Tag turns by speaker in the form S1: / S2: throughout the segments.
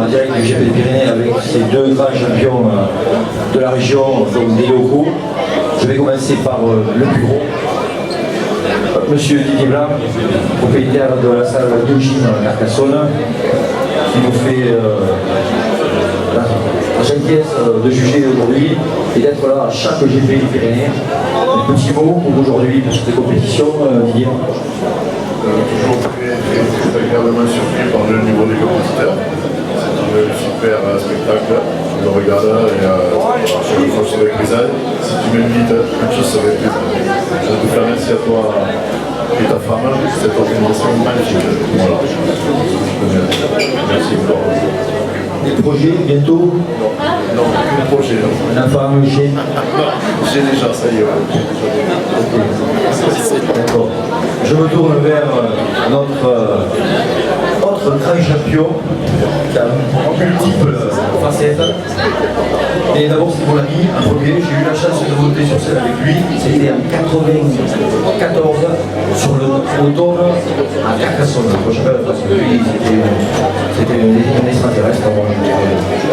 S1: en direct du GP des Pyrénées avec ces deux grands champions de la région, donc des locaux. Je vais commencer par le plus gros. Monsieur Didier Blanc, propriétaire de la salle de gym Carcassonne, qui nous fait la gentillesse de juger aujourd'hui et d'être là à chaque GP des Pyrénées. Un petit mot pour aujourd'hui pour cette compétition, Didier.
S2: Toujours très agréablement surpris par le niveau des compétiteurs. C'est un super spectacle. Je le regarde et chaque fois que je suis avec les ailes, si tu m'invites, je serai plaisir. Je te fais merci à toi et ta femme, cette organisation magnifique. Voilà. Merci encore.
S1: Des projets bientôt?
S2: Non, aucun projet.
S1: Un enfant, un chien?
S2: Non, j'ai déjà, ça y est.
S1: D'accord. Je me tourne vers notre autre grand champion qui a multiples facettes. Et d'abord, c'est mon ami, un premier. J'ai eu la chance de monter sur scène avec lui. C'était en 94 sur le automne à Carcassonne. Je sais pas, parce que lui, c'était un extraterrestre,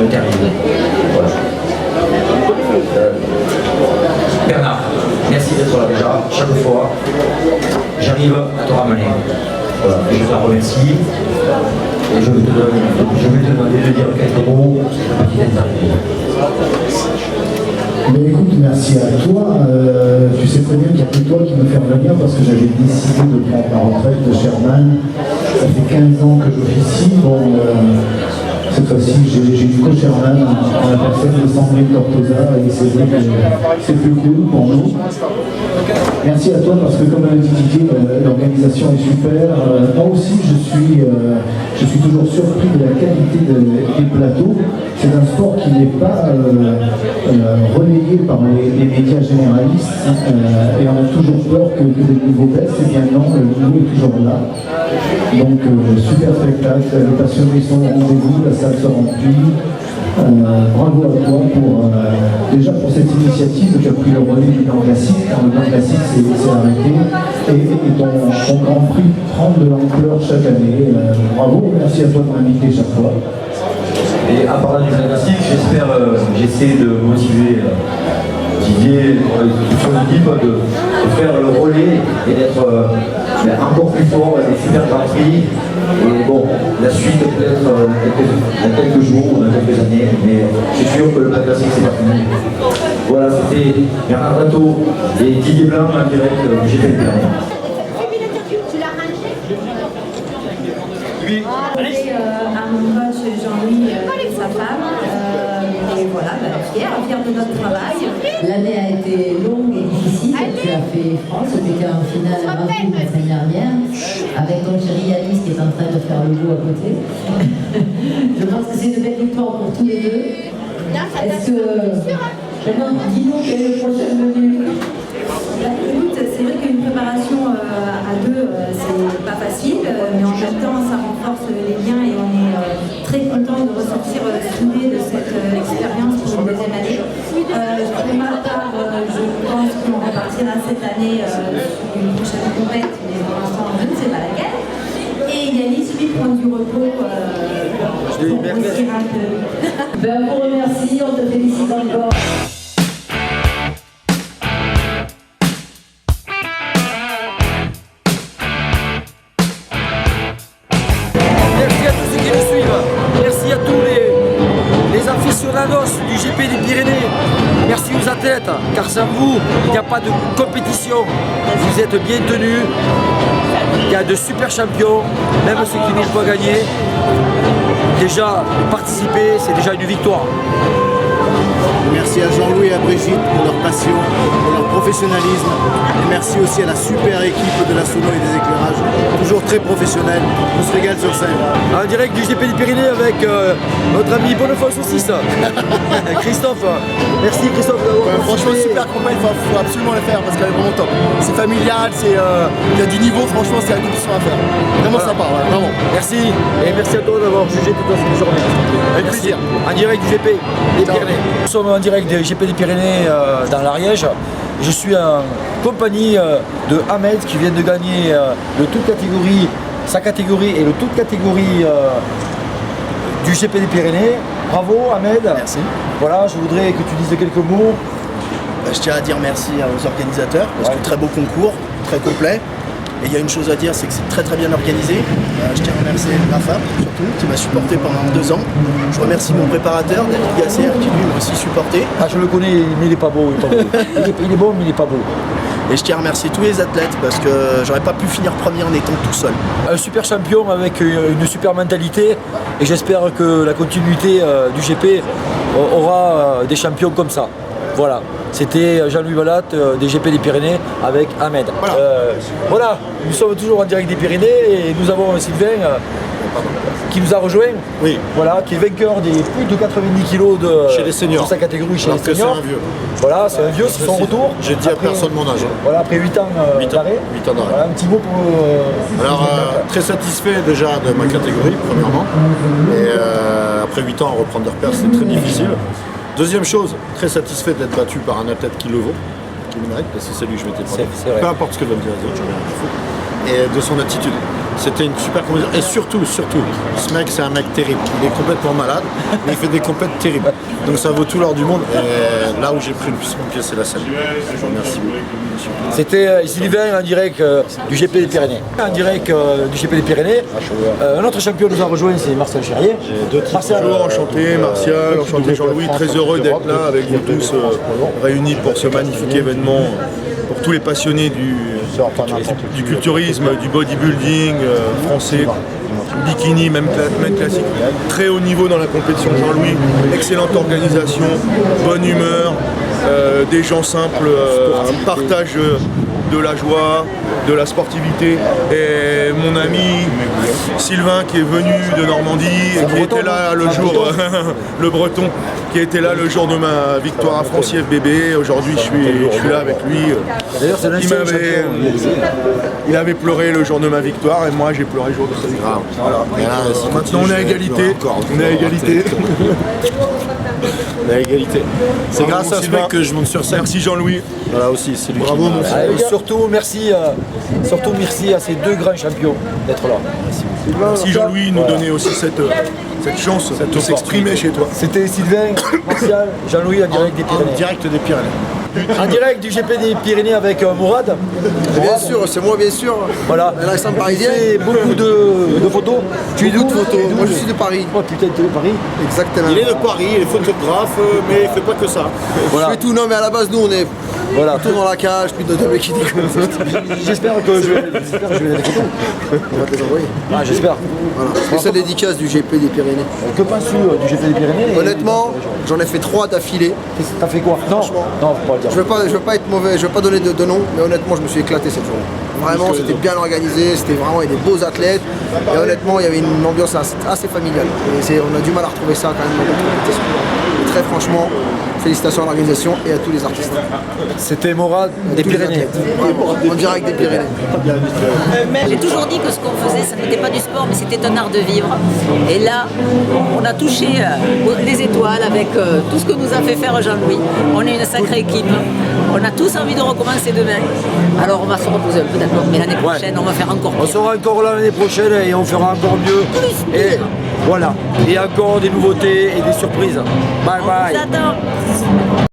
S1: un terrible. Voilà. Bernard, merci d'être là déjà. Chaque fois, j'arrive à te ramener. Voilà, je te remercie. Et je vais te demander de dire quelques mots sur cette petite interview.
S3: Mais écoute, merci à toi. Tu sais très bien qu'il n'y a que toi qui me fait revenir parce que j'avais décidé de prendre ma retraite de Sherman. Ça fait 15 ans que j'officie. Bon, cette fois-ci, j'ai du coach Sherman en la personne de Sandrine Tortosa et c'est vrai que c'est plus cool pour nous. Merci à toi parce que comme l'a dit Didier, l'organisation est super. Moi aussi, je suis toujours surpris de la qualité des plateaux. C'est un sport qui n'est pas relayé par les médias généralistes et on a toujours peur que les niveaux baissent. Et bien non, le niveau est toujours là. Donc super spectacle, les passionnés sont au rendez-vous, la salle se remplit. Bravo à toi déjà pour cette initiative qui a pris le relais du Grand Classique, car le Grand Classique s'est arrêté et ton Grand Prix prend de l'ampleur chaque année. Bravo, merci à toi de m'inviter chaque fois.
S1: Et en parlant du classique, j'essaie de motiver Didier, son équipe, de faire le relais et d'être encore plus fort, des super grands prix. Et bon, la suite peut-être dans quelques jours, dans quelques années, mais c'est sûr que le classique c'est pas fini. Voilà, c'était Bernard Rateau et Didier Blanc en direct du GP des Pyrénées.
S4: J'ai à mon coach Jean-Louis et sa femme. Et voilà, fière de notre travail.
S5: L'année a été longue et difficile. Tu as fait France, tu étais en finale à Marseille la semaine dernière, avec ton chéri Yanis qui est en train de faire le bout à côté. Je pense que c'est une belle victoire pour tous les deux. Est-ce que... Maintenant, dis-nous quel est le prochain menu.
S4: Écoute, c'est vrai qu'une préparation à deux, c'est pas facile, mais en même temps, ça renforce les liens et on est très content de ressortir soudés de cette expérience pour une deuxième année. Pour ma part, je pense qu'on repartira cette année sur une prochaine compète, mais pour l'instant, je ne sais pas laquelle. Et Yanis, lui, prend du repos pour grossir un peu.
S5: Ben, on vous remercie, on te félicite encore.
S6: Du GP des Pyrénées. Merci aux athlètes, car sans vous, il n'y a pas de compétition. Vous êtes bien tenus. Il y a de super champions, même ceux qui n'ont pas gagné. Déjà, participer, c'est déjà une victoire.
S7: Merci à Jean-Louis et à Brigitte pour leur passion, pour leur professionnalisme. Et merci aussi à la super équipe de la Sono et des éclairages, toujours très professionnels. On se régale sur scène.
S6: En direct du GP des Pyrénées avec notre ami Bonnefond Saucisse, Christophe. Merci Christophe d'avoir
S7: franchement, super compagnie, il faut absolument le faire parce qu'elle est vraiment top. C'est familial, il y a du niveau, franchement, c'est la compétition à faire. Vraiment sympa, ouais, vraiment.
S6: Merci et merci à toi d'avoir jugé toute cette journée.
S7: Avec plaisir.
S6: En direct du GP des Pyrénées. Nous sommes en direct du GP des Pyrénées dans l'Ariège. Je suis en compagnie de Ahmed qui vient de gagner le toute catégorie, sa catégorie et le toute catégorie du GP des Pyrénées. Bravo Ahmed.
S7: Merci.
S6: Voilà, je voudrais que tu dises quelques mots.
S7: Je tiens à dire merci aux organisateurs, parce que très beau concours, très complet. Et il y a une chose à dire, c'est que c'est très bien organisé. Je tiens à remercier Rafa, surtout, qui m'a supporté pendant 2 ans. Je remercie mon préparateur, David Gasser, qui lui m'a aussi supporté.
S6: Ah, je le connais, mais il est pas beau. Il est beau, mais il est pas beau.
S7: Et je tiens à remercier tous les athlètes, parce que j'aurais pas pu finir premier en étant tout seul.
S6: Un super champion avec une super mentalité. Et j'espère que la continuité du GP aura des champions comme ça. Voilà, c'était Jean-Louis Balat des GP des Pyrénées avec Ahmed. Voilà, nous sommes toujours en direct des Pyrénées et nous avons Sylvain qui nous a rejoint.
S8: Oui.
S6: Voilà, qui est vainqueur des plus de 90 kilos
S8: chez les seniors.
S6: de sa catégorie chez les seniors.
S8: C'est un vieux.
S6: Voilà, c'est un vieux, c'est son retour.
S8: J'ai dit à personne mon âge.
S6: Voilà, après 8 ans d'arrêt.
S8: 8 ans d'arrêt.
S6: Voilà, un petit mot pour...
S8: Alors, très satisfait déjà de ma catégorie, premièrement. Et après 8 ans, à reprendre des repères, c'est très difficile. Deuxième chose, très satisfait d'être battu par un athlète qui le vaut, qui le mérite, parce que c'est lui que je m'étais pris. Peu importe ce que veulent dire les autres, j'en ai rien à foutre. Et de son attitude. C'était une super compétition. Et surtout, ce mec, c'est un mec terrible. Il est complètement malade, mais il fait des compètes terribles. Donc ça vaut tout l'or du monde. Et là où j'ai pris le plus mon pied, c'est la scène. Je vous remercie beaucoup.
S6: C'était Sylvain en direct du GP des Pyrénées. En direct du GP des Pyrénées. Un autre champion nous a rejoint, c'est Martial Cherrier.
S2: Martial, enchanté, Martial, enchanté Jean-Louis, très heureux d'être là avec vous tous réunis pour ce magnifique événement, pour tous les passionnés du culturisme, du bodybuilding français, bikini, même classique. Très haut niveau dans la compétition de Jean-Louis, excellente organisation, bonne humeur, des gens simples, un partage de la joie, de la sportivité. Et mon ami Sylvain qui est venu de Normandie et qui était là le jour, le breton, qui était là le jour de ma victoire à France IFBB. Aujourd'hui je suis là avec lui.
S6: D'ailleurs, c'est
S2: Il avait pleuré le jour de ma victoire et moi j'ai pleuré le jour de sa victoire. Voilà. Maintenant on est à égalité. On est à égalité.
S8: La égalité. C'est grâce à ce mec que je monte sur scène.
S2: Merci Jean-Louis.
S8: Voilà aussi, c'est lui.
S2: Bravo mon frère.
S6: Surtout merci à ces deux grands champions d'être là.
S2: Merci Jean-Louis de nous donner aussi cette chance de s'exprimer chez toi.
S6: C'était Sylvain, Martial, Jean-Louis en direct des Pyrénées.
S8: En direct des Pyrénées.
S6: En direct du GP des Pyrénées avec Mourad.
S9: Bien sûr, c'est moi bien sûr.
S6: Voilà.
S9: L'accent parisien.
S6: Il fait beaucoup de photos.
S9: Tu es d'où de photos? Moi je suis de Paris.
S6: Oh putain, tu es de Paris.
S9: Exactement.
S8: Il est de Paris, il est photographe, mais il fait pas que ça.
S6: Voilà.
S9: Je fais tout, non mais à la base nous on est plutôt dans la cage, plutôt de mecs qui découvrent.
S6: J'espère que je vais des photos.
S9: On va te les envoyer.
S6: Ah, j'espère.
S9: Voilà. Spéciale dédicace du GP des Pyrénées.
S6: Que penses-tu du GP des Pyrénées?
S9: Honnêtement, j'en ai fait 3 d'affilée.
S6: T'as fait quoi? Non,
S9: Franchement.
S6: non, faut pas le dire.
S9: Je veux pas être mauvais, je veux pas donner de nom, mais honnêtement je me suis éclaté cette journée. Vraiment c'était bien organisé, c'était vraiment il y a des beaux athlètes et honnêtement il y avait une ambiance assez familiale. Et on a du mal à retrouver ça quand même dans d'autres compétitions. Et très franchement, félicitations à l'organisation et à tous les artistes.
S6: C'était Mourad des
S9: Tous les
S6: Pyrénées.
S9: athlètes. Vraiment, en direct des Pyrénées.
S10: J'ai toujours dit que ce qu'on faisait, ça n'était pas du sport, mais c'était un art de vivre. Et là, on a touché les étoiles avec tout ce que nous a fait faire Jean-Louis. On est une sacrée équipe. On a tous envie de recommencer demain. Alors on va se reposer un peu, d'accord, mais l'année prochaine, on va faire encore
S6: On
S10: pire.
S6: sera encore là l'année prochaine et on fera encore mieux. Et voilà. Et encore des nouveautés et des surprises. Bye bye.
S10: On vous attend.